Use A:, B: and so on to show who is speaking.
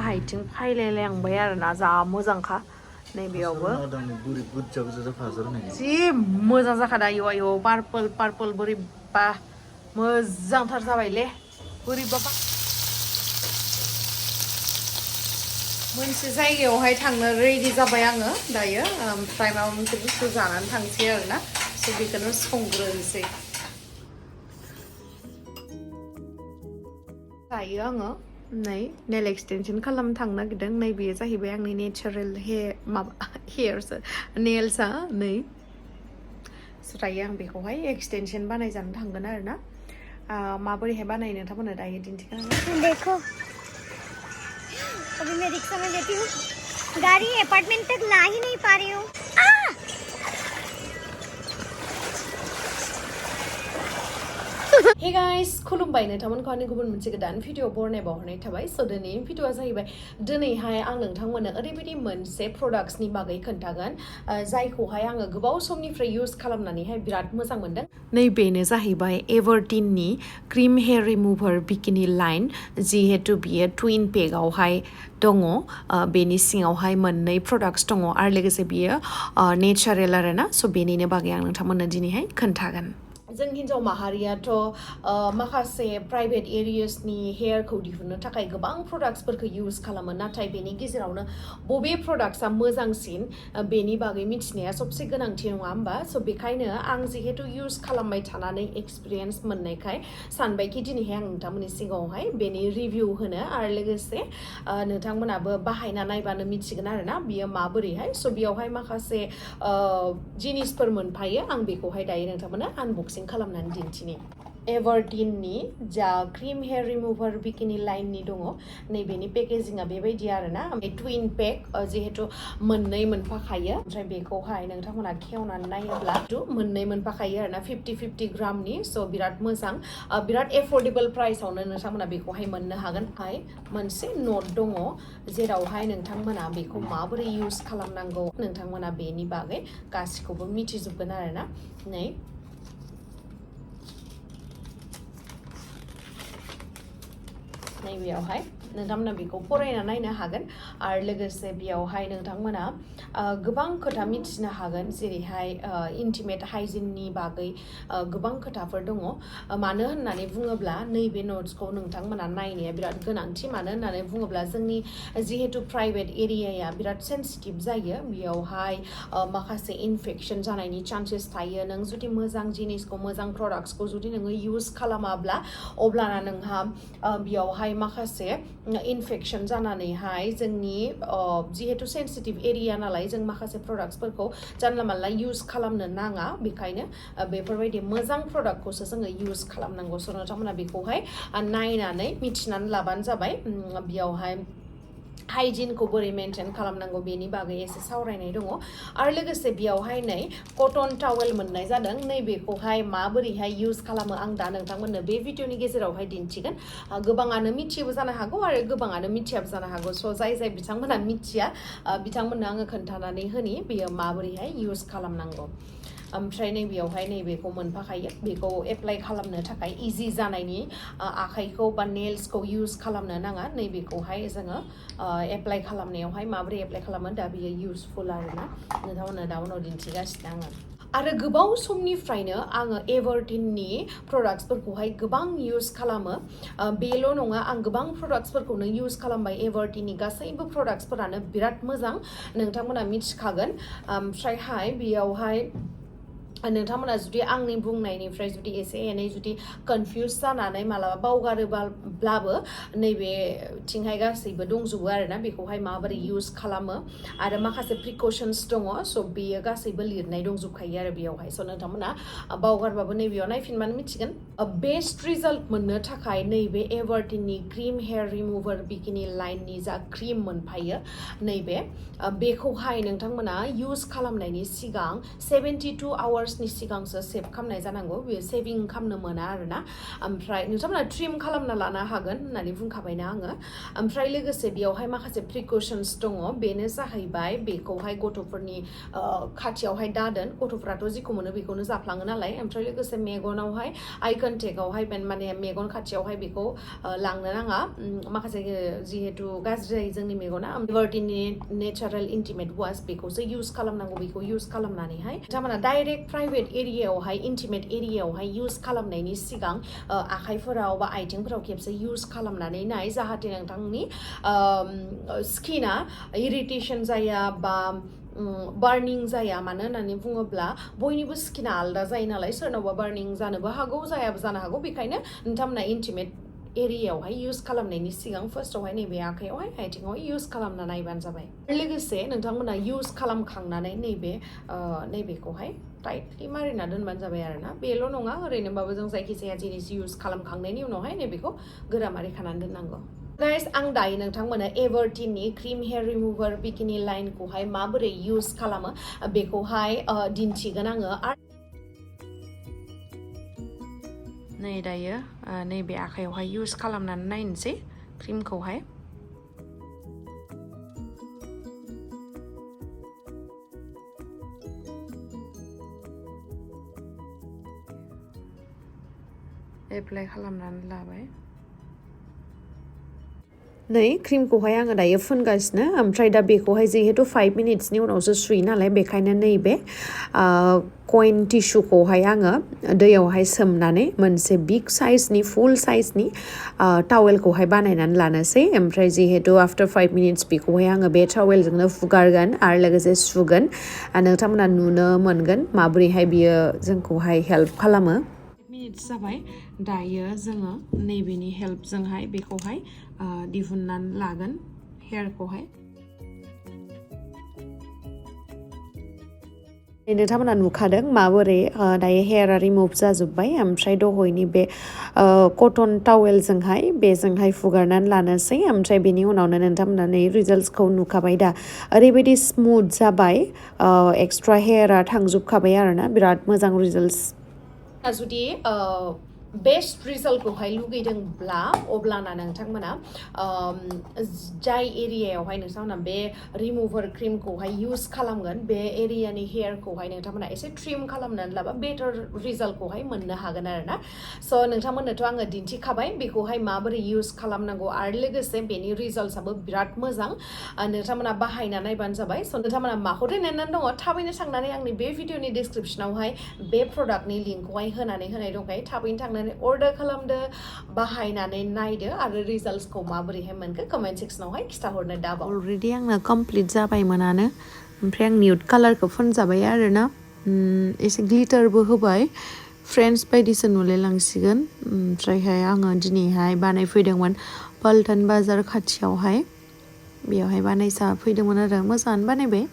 A: गाहायथिं फायलायलांबाय आरोना जा मोजांखा नैबेयावबो जि मोजां जाखादा आयौ पार्पल बोरैबा मोजांथार जाबायले बोरैबाबा मोनसे जायगायावहाय थांनो रेडि जाबाय आङो दायो ओमफ्राय माबा मोनसे बुस्थु जानानै थांसै आरोना स' बेखौनो संग्रोनोसै दायो आङो नै नेल एक्सटेनसन खालामनो थांनो नागिरदों नै बेयो जाहैबाय आंनि नेचारेल हेयार्स नेल्सआ नै दायो आं बेखौहाय एक्सटेनसन बानायजानो थांगोन आरोना माबोरैहाय बानायो नोंथांमोननो दायो दिन्थिगोन
B: देखो अभी मैं रिक्शा में बैठी हूँ गाड़ी अपार्टमेंट तक ला ही नहीं पा रही हूँ
A: Hey guys, खुलुमबाय नोंथांमोनखौ आंनि गुबुन मोनसे गोदान भिडिअ बरनाय बावहरनाय थाबाय स' दिनैनि भिडिअआ जाहैबाय दिनैहाय आं नोंथांमोननो ओरैबायदि मोनसे प्रडाक्ट्सनि बागै खोन्थागोन जायखौहाय आङो गोबाव समनिफ्राय इउज खालामनानैहाय बिराद मोजां मोनदों नैबेनो जाहैबाय everteenनि क्रिम हेयार रिमुभार बिकिनि लाइन जिहेतु बियो टुइन पेकआवहाय दङ बेनि सिङावहाय मोननै प्रडाक्ट्स दङ आरो लोगोसे बियो नेचारेल आरोना स' बेनिनो बागै आं नोंथांमोननो दिनैहाय खोन्थागोन जों हिन्जाव माहारियाथ' माखासे प्राइभेट एरियासनि हेयारखौ दिहुननो थाखाय गोबां प्रडाक्ट्सफोरखौ इउज खालामो नाथाय बेनि गेजेरावनो बबे प्रडाक्ट्सआ मोजांसिन बेनि बागै मिथिनाया सबसे गोनांथि नङा होमबा स' बेखायनो आं जिहेतु इउज खालामबाय थानानै एक्सपिरियेन्स मोननायखाय सानबायखि दिनैहाय आं नोंथांमोननि सिगाङावहाय बेनि रिभिउ होनो आरो लोगोसे नोंथांमोनाबो बाहायना नायबानो मिथिगोन आरोना बियो माबोरैहाय स' बेयावहाय माखासे जिनिसफोर मोनफायो आं बेखौहाय दायो नोंथांमोननो आनबक्सिं खालामनानै दिन्थिनि everteenनि जा क्रिम हेयार रिमुभार बिकिनि लाइननि दङ नैबेनि पेकेजिंआ बेबायदि आरोना टुइन पेक जिहेतु मोननै मोनफाखायो ओमफ्राय बेखौहाय नोंथांमोना खेवनानै नायोब्ला मोननै मोनफाखायो आरोना 50 ग्रामनि स' बिराद मोजां बिराद एफर्डेबल प्राइसआवनो नोंथांमोना बेखौहाय मोननो हागोन मोनसे नट दङ जेरावहाय नोंथांमोना बेखौ माबोरै इउज खालामनांगौ नोंथांमोना बेनि बागै गासिखौबो मिथिजोबगोन आरोना नै नैबेयावहाय नोंथांमोना बेखौ फरायना नायनो हागोन आरो लोगोसे बेयावहाय नोंथांमोना गोबां खोथा मिथिनो हागोन जेरैहाय इन्टिमेट हाइजिननि बागै गोबां खोथाफोर दङ मानो होननानै बुङोब्ला नैबे नट्सखौ नोंथांमोना नायनाया बिराद गोनांथि मानो होननानै बुङोब्ला जोंनि जिहेतु प्राइभेट एरियाया बिराद सेन्सिटिभ जायो बेयावहाय माखासे इनफेक्सन जानायनि चान्सेस थायो नों जुदि मोजां जिनिसखौ मोजां प्रडाक्ट्सखौ जुदि नोङो इउज खालामाब्ला अब्लाना नोंहा बेयावहाय माखासे इनफेक्सन जानानैहाय जोंनि जिहेतु सेन्सिटिभ एरिया नालाय जों माखासे प्रडाक्ट्सफोरखौ जानला मानला इउज खालामनो नाङा बेखायनो बेफोरबायदि मोजां प्रडाक्टखौसो जोङो इउज खालामनांगौ स' नोंथांमोना बेखौहाय नायनानै मिथिनानै लाबानो जाबाय बेयावहाय हाइजिनखौ बोरै मेनटेन खालामनांगौ बेनि बागै एसे सावरायनाय दङ आरो लोगोसे बेयावहाय नै कटन टावेल मोननाय जादों नैबेखौहाय माबोरैहाय इउज खालामो आं दा नोंथांमोननो बे भिडिअनि गेजेरावहाय दिन्थिगोन गोबाङानो मिथियोबो जानो हागौ आरो गोबाङानो मिथियाबो जानो हागौ स' जाय बिथांमोना मिथिया बिथांमोननो आङो खोन्थानानै होनि बेयो माबोरैहाय इउज खालामनांगौ ओमफ्राय नैबेयावहाय नैबेखौ मोनफाखायो बेखौ एप्लाइ खालामनो थाखाय इजि जानायनि आखाइखौ बा नेल्सखौ इउज खालामनो नाङा नैबेखौहाय जोङो एप्लाइ खालामनायावहाय माबोरै एप्लाइ खालामो दा बेयो इउजफुल आरोना नोंथांमोननो दा उनाव दिन्थिगासिनो आङो आरो गोबाव समनिफ्रायनो आङो everteenनि प्रडाक्ट्सफोरखौहाय गोबां इउज खालामो बेल' नङा आं गोबां प्रडाक्ट्सफोरखौनो इउज खालामबाय everteenनि गासैबो प्रडाक्ट्सफोरानो बिराद मोजां नोंथांमोना मिथिखागोन ओमफ्रायहाय बेयावहाय नोंथांमोना जुदि आंनि बुंनायनिफ्राय जुदि एसे एनै जुदि कनफिउज जानानै मालाबा बावगारोब्लाबो नैबेथिंहाय गासैबो दंजोबो आरोना बेखौहाय माबोरै इउज खालामो आरो माखासे प्रिकसन्स दङ स' बेयो गासैबो लिरनाय दंजोबखायो आरो बेयावहाय स' नोंथांमोना बावगारबाबो नैबेयाव नायफिनबानो मिथिगोन बेस्ट रिजाल्ट मोननो थाखाय नैबे everteenनि क्रिम हेयार रिमुभार बिकिनि लाइननि जा क्रिम मोनफायो नैबे बेखौहाय नोंथांमोना इउज खालामनायनि सिगां 72 आवार्स आवार्सनि सिगांसो सेभ खालामनाय जानांगौ बे सेभिं खालामनो मोना आरोना ओमफ्राय नोंथांमोना ट्रिम खालामना लानो हागोन होननानै बुंखाबायना आङो ओमफ्राय लोगोसे बेयावहाय माखासे प्रिकसन्स दङ बेनो जाहैबाय बेखौहाय गथ'फोरनि खाथियावहाय दादोन गथ'फ्राथ' जिखौ मोनो बेखौनो जाफ्लाङो नालाय ओमफ्राय लोगोसे मेगनावहाय आइ कन्टेक्टआवहाय माने मेगन खाथियावहाय बेखौ लांनो नाङा माखासे जिहेतु गाज्रि जायो जोंनि मेगना एभारटिननि नेचारेल इन्टिमेट वास बेखौसो इउज खालामनांगौ बेखौ इउज खालामनानैहाय नोंथांमोना डाइरेक्ट प्राइभेट एरियायावहाय इन्टिमेट एरियायावहाय इउज खालामनायनि सिगां आखाइफोराव बा आइथिंफोराव खेबसे इउज खालामनानै नाय जाहाथे नोंथांनि स्किना इरिटेसन जाया बा बार्निं जाया मानो होननानै बुङोब्ला बयनिबो स्किना आलादा जायो नालाय सोरनावबा बार्निं जानोबो हागौ जायाबो जानो हागौ बेखायनो नोंथांमोना इन्टिमेट एरियायावहाय इउज खालामनायनि सिगां फार्स्टआवहाय नैबे आखाइयावहाय आइथिङावहाय इउज खालामना नायबानो जाबाय लोगोसे नोंथांमोना इउज खालामखांनानै नैबेखौहाय टाइटलि मारिना दोनबानो जाबाय आरोना बेल' नङा ओरैनोबाबो जों जायखिजाया जिनिस इउज खालामखांनायनि उनावहाय नैबेखौ गोरा मारिखानानै दोननांगौ गाइस आं दायो नोंथांमोना एभारटिननि क्रिम हेयार रिमुभार बिकिनि लाइनखौहाय माबोरै इउज खालामो बेखौहाय दिन्थिगोन आङो आरो नै दायो नैबे आखाइयावहाय इउज खालामनानै नायनोसै क्रिमखौहाय एप्लाइ खालामनानै लाबाय नै क्रिमखौहाय आङो दायो फुनगासिनो ओमफ्राय दा बेखौहाय जिहेतु 5 मिनिट्सनि उनावसो सुयो नालाय बेखायनो नैबे कइन टिस्युखौहाय आङो दैयावहाय सोमनानै मोनसे बिग साइजनि फुल साइजनि टावेलखौहाय बानायनानै लानोसै ओमफ्राय जिहेतु आफ्टार 5 मिनिट्स बेखौहाय आङो बे टावेलजोंनो फुगारगोन आरो लोगोसे सुगोन नोंथांमोना नुनो मोनगोन माबोरैहाय बियो जोंखौहाय हेल्प खालामो मिनिट्स जाबाय दायो जोङो नैबेनि हेल्पजोंहाय बेखौहाय दिहुननानै लागोन हेयारखौहाय नोंथांमोना नुखादों माबोरै दायो हेयारा रिमुभ जाजोब्बाय ओमफ्राय दहयनि बे कटन टावेलजोंहाय बेजोंहाय फुगारनानै लानोसै ओमफ्राय बेनि उनावनो नोंथांमोना नै रिजाल्ट्सखौ नुखाबाय दा ओरैबायदि स्मुथ जाबाय एक्सट्रा हेयारा थांजोबखाबाय आरोना बिराद मोजां रिजाल्ट्स जुदि बेस्ट रिजाल्टखौहाय लुगैदोंब्ला अब्लाना नोंथांमोना जाय एरियायावहाय नोंथांमोना बे रिमुभार क्रिमखौहाय इउज खालामगोन बे एरियानि हेयारखौहाय नोंथांमोना एसे ट्रिम खालामनानै लाबा बेटार रिजाल्टखौहाय मोननो हागोन आरोना स' नोंथांमोननोथ' आङो दिन्थिखाबाय बेखौहाय माबोरै इउज खालामनांगौ आरो लोगोसे बेनि रिजाल्टसाबो बिराद मोजां नोंथांमोना बाहायना नायबानो जाबाय स' नोंथांमोना माखौ नेनानै दङ थाबैनो थांनानै आंनि बे भिडिअनि डिसक्रिपसनावहाय बे प्रडाक्टनि लिंकखौहाय होनानै होनाय दंखायो थाबैनो थांनानै अर्डार खालामदो बाहायनानै नायदो आरो रिजाल्ट्सखौ माबोरैहाय मोनखो कमेन्ट सेक्सनावहाय खिथाहरनो दाबाव अलरेडि आंना कमप्लिट जाबायमोनानो ओमफ्राय आं निउड कालारखौ फुनजाबाय आरोना एसे ग्लिटारबो होबाय फ्रेन्ड्स बायदिसो नुलायलांसिगोन ओमफ्रायहाय आङो दिनैहाय बानायफैदोंमोन पल्टन बाजार खाथियावहाय बेयावहाय बानायसा फैदोंमोन आरो मोजाङानो बानायबाय